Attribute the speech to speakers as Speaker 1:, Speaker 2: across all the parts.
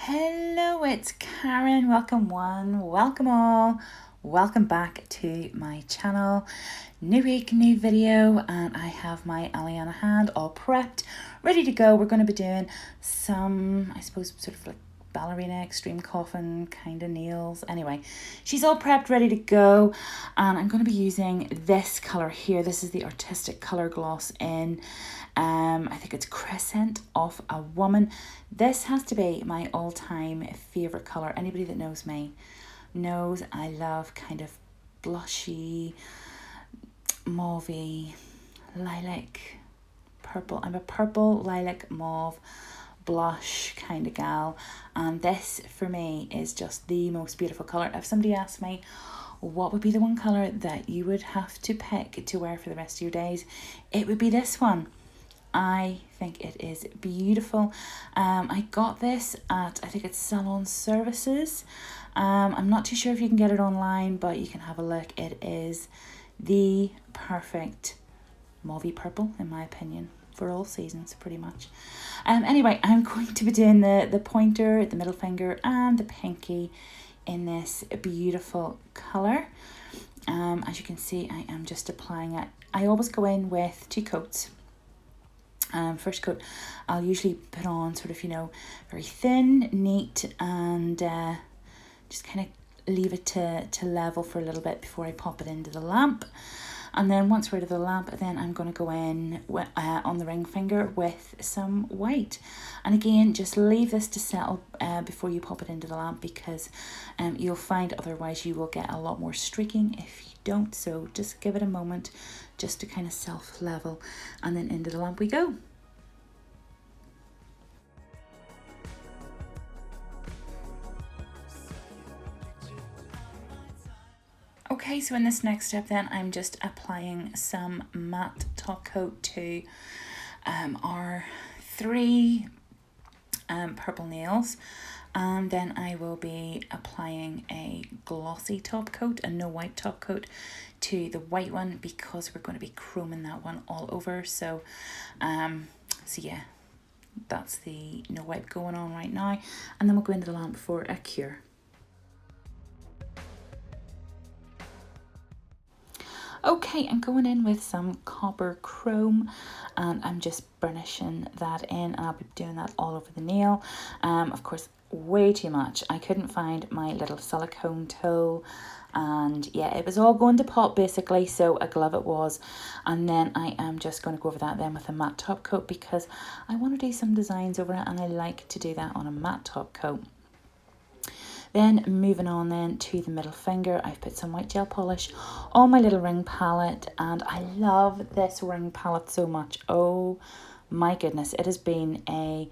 Speaker 1: Hello, it's Karen. Welcome one, welcome all, welcome back to my channel. New week, new video, and I have my Aleana hand all prepped, ready to go. We're going to be doing some, I suppose, sort of like ballerina, extreme coffin kind of nails. Anyway, she's all prepped, ready to go, and I'm going to be using this colour here. This is the Artistic Colour Gloss in I think it's Cre-scent of a Woman. This has to be my all-time favourite colour. Anybody that knows me knows I love kind of blushy, mauvey, lilac, purple. I'm a purple, lilac, mauve blush kind of gal, and this for me is just the most beautiful colour. If somebody asked me what would be the one colour that you would have to pick to wear for the rest of your days, it would be this one. I think it is beautiful. I got this at, I think it's Salon Services. I'm not too sure if you can get it online, but you can have a look. It is the perfect mauvey purple, in my opinion, for all seasons, pretty much. Anyway, I'm going to be doing the pointer, the middle finger, and the pinky in this beautiful colour. As you can see, I am just applying it. I always go in with 2 coats. First coat, I'll usually put on sort of, very thin, neat, and just kind of leave it to level for a little bit before I pop it into the lamp. And then once we're to the lamp, then I'm going to go in on the ring finger with some white. And again, just leave this to settle before you pop it into the lamp, because you'll find otherwise you will get a lot more streaking if you don't. So just give it a moment just to kind of self-level, and then into the lamp we go. Okay, so in this next step then, I'm just applying some matte top coat to our 3 purple nails, and then I will be applying a glossy top coat, a no white top coat, to the white one, because we're going to be chroming that one all over. So yeah, that's the no white going on right now, and then we'll go into the lamp for a cure. Okay, I'm going in with some copper chrome, and I'm just burnishing that in, and I'll be doing that all over the nail. Of course, way too much. I couldn't find my little silicone tool, and yeah, it was all going to pop basically, so a glove it was. And then I am just going to go over that then with a matte top coat, because I want to do some designs over it, and I like to do that on a matte top coat. Then moving on then to the middle finger, I've put some white gel polish on my little ring palette, and I love this ring palette so much. Oh my goodness, it has been a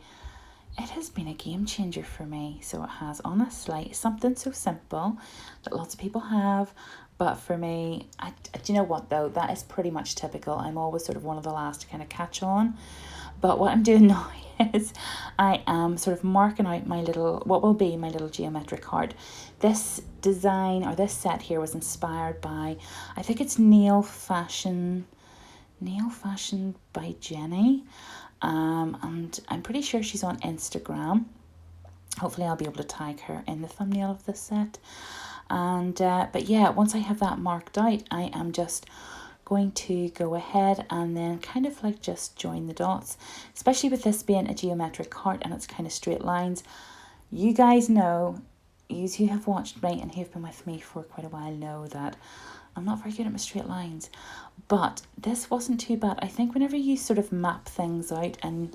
Speaker 1: game changer for me. So it has, honestly, something so simple that lots of people have, but for me, do you know what though, that is pretty much typical. I'm always sort of one of the last to kind of catch on. But what I'm doing now is I am sort of marking out what will be my little geometric heart. This design, or this set here, was inspired by, I think it's Nail Fashion by Jenny. And I'm pretty sure she's on Instagram. Hopefully I'll be able to tag her in the thumbnail of this set. And but yeah, once I have that marked out, I am just going to go ahead and then kind of like just join the dots, especially with this being a geometric heart and it's kind of straight lines. You guys know, you who have watched me and who have been with me for quite a while know that I'm not very good at my straight lines, but this wasn't too bad. I think whenever you sort of map things out and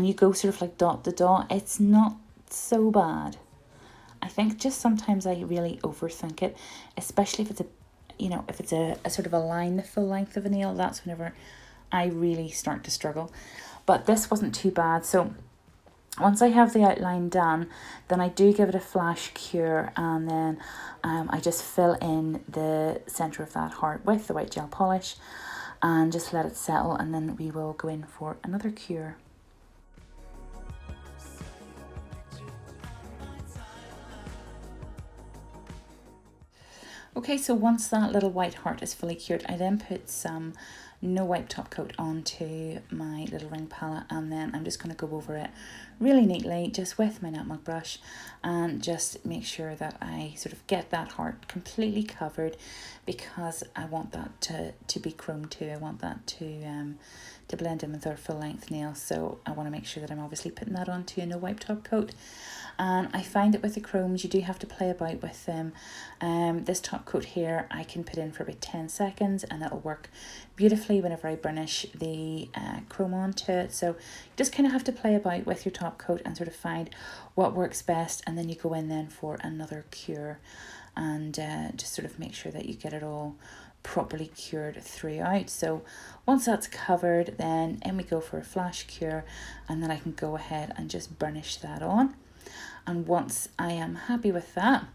Speaker 1: you go sort of like dot to dot, it's not so bad. I think just sometimes I really overthink it, especially if it's a sort of a line the full length of a nail. That's whenever I really start to struggle. But this wasn't too bad. So once I have the outline done, then I do give it a flash cure, and then I just fill in the centre of that heart with the white gel polish and just let it settle, and then we will go in for another cure. Okay, so once that little white heart is fully cured, I then put some no wipe top coat onto my little ring palette, and then I'm just going to go over it really neatly just with my Nat Mug brush and just make sure that I sort of get that heart completely covered, because I want that to be chrome too. I want that to blend in with our full length nails, so I want to make sure that I'm obviously putting that onto a no wipe top coat. And I find that with the chromes you do have to play about with them. This top coat here I can put in for about 10 seconds and it'll work beautifully whenever I burnish the chrome onto it. So you just kind of have to play about with your top coat and sort of find what works best, and then you go in then for another cure and just sort of make sure that you get it all properly cured throughout. So once that's covered, then in we go for a flash cure, and then I can go ahead and just burnish that on. And once I am happy with that,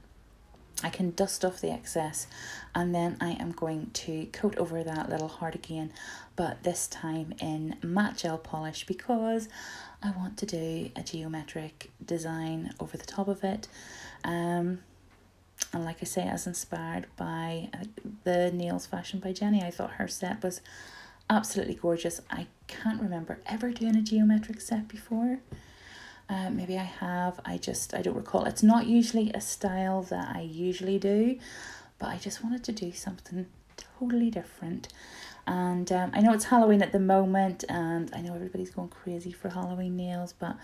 Speaker 1: I can dust off the excess, and then I am going to coat over that little heart again, but this time in matte gel polish, because I want to do a geometric design over the top of it. And like I say, as inspired by the nails fashioned by Jenny. I thought her set was absolutely gorgeous. I can't remember ever doing a geometric set before. Maybe I have, I don't recall. It's not usually a style that I usually do, but I just wanted to do something totally different. And I know it's Halloween at the moment, and I know everybody's going crazy for Halloween nails, but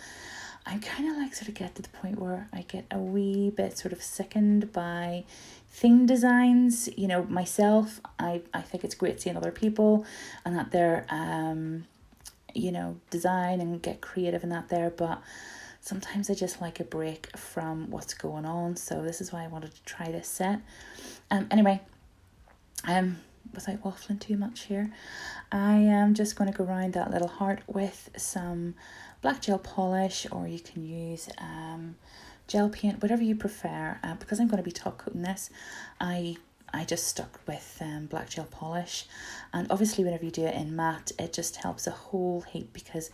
Speaker 1: I'm kind of like sort of get to the point where I get a wee bit sort of sickened by theme designs. You know, myself, I think it's great seeing other people and that they're, you know, design and get creative in that there, but sometimes I just like a break from what's going on. So this is why I wanted to try this set. Anyway, was I waffling too much here? I am just going to go around that little heart with some black gel polish, or you can use gel paint, whatever you prefer. Because I'm going to be top coating this, I just stuck with black gel polish. And obviously whenever you do it in matte, it just helps a whole heap, because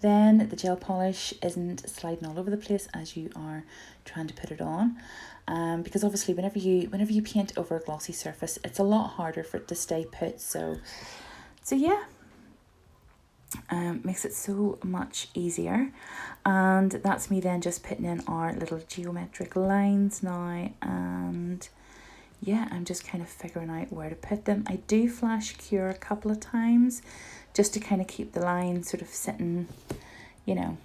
Speaker 1: then the gel polish isn't sliding all over the place as you are trying to put it on. Because obviously whenever you paint over a glossy surface, it's a lot harder for it to stay put. So yeah, makes it so much easier. And that's me then just putting in our little geometric lines now, and yeah, I'm just kind of figuring out where to put them. I do flash cure a couple of times just to kind of keep the lines sort of sitting, you know,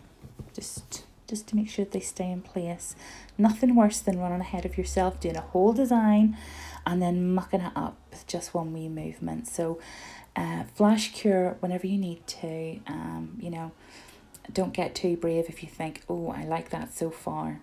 Speaker 1: just to make sure that they stay in place. Nothing worse than running ahead of yourself, doing a whole design and then mucking it up with just one wee movement. So flash cure whenever you need to. You know, don't get too brave if you think, oh, I like that so far.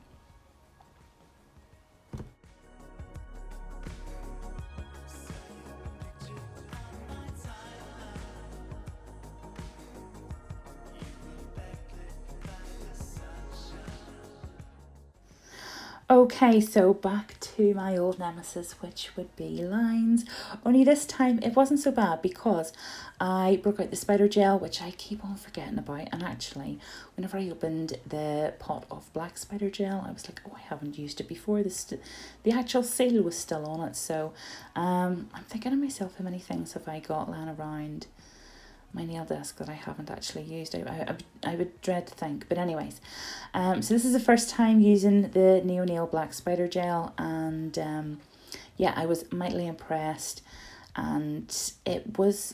Speaker 1: Okay, so back to my old nemesis, which would be lines. Only this time it wasn't so bad, because I broke out the spider gel, which I keep on forgetting about. And actually, whenever I opened the pot of black spider gel, I was like, oh, I haven't used it before. The actual seal was still on it. So I'm thinking to myself, how many things have I got lying around my nail desk that I haven't actually used? I would dread to think, but anyways, so this is the first time using the Neo Nail Black Spider Gel, and yeah, I was mightily impressed, and it was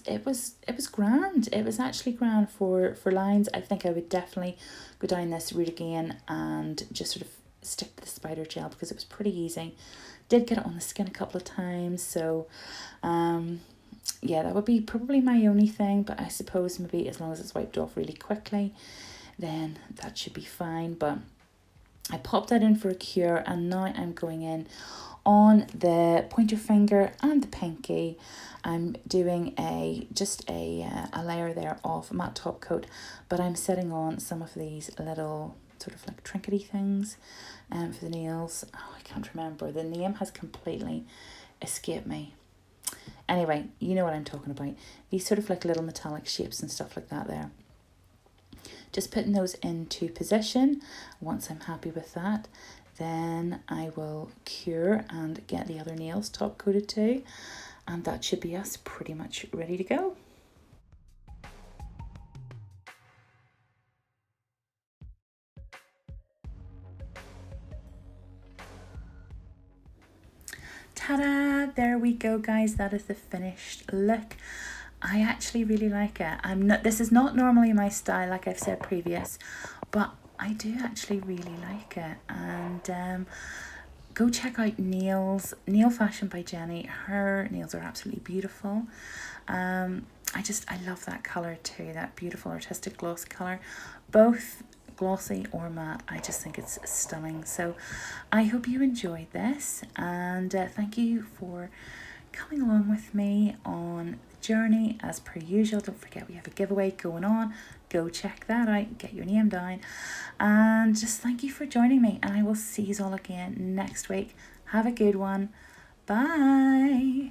Speaker 1: grand. It was actually grand for lines. I think I would definitely go down this route again and just sort of stick to the spider gel, because it was pretty easy. Did get it on the skin a couple of times, so yeah, that would be probably my only thing, but I suppose maybe as long as it's wiped off really quickly, then that should be fine. But I popped that in for a cure, and now I'm going in on the pointer finger and the pinky. I'm doing just a layer there of matte top coat, but I'm setting on some of these little sort of like trinkety things for the nails. Oh, I can't remember. The name has completely escaped me. Anyway, you know what I'm talking about. These sort of like little metallic shapes and stuff like that there. Just putting those into position. Once I'm happy with that, then I will cure and get the other nails top coated too, and that should be us pretty much ready to go. Ta-da! There we go, guys. That is the finished look. I actually really like it. This is not normally my style, like I've said previous, but I do actually really like it. And go check out Nail Fashion by Jenny. Her nails are absolutely beautiful. I love that colour too, that beautiful artistic gloss colour. Both glossy or matte, I just think it's stunning. So I hope you enjoyed this, and thank you for coming along with me on the journey as per usual. Don't forget we have a giveaway going on. Go check that out, get your name down, and just thank you for joining me, and I will see you all again next week. Have a good one. Bye.